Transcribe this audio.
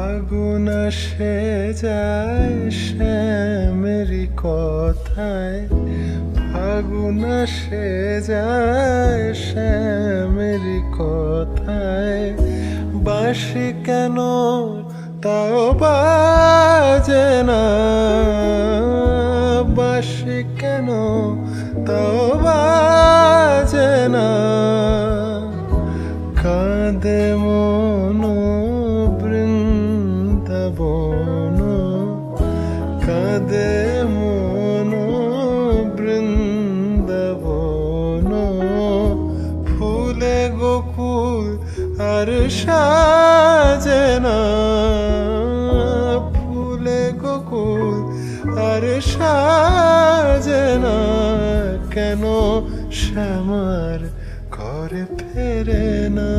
ফাগুন আসে যায় শ্যামেরি কথায়, ফাগুন আসে যায় শ্যামেরি কথায়। বাঁশি কেন তাও বাজে না, বাঁশি কেন তাও বাজে না। কাঁদে মন বৃন্দাবন, কাঁদে মন বৃন্দাবন। ফুলে গোকুল আর সাজে না, ফুলে গোকুল আর সাজে না। কেন শ্যামার ঘরে ফেরে না।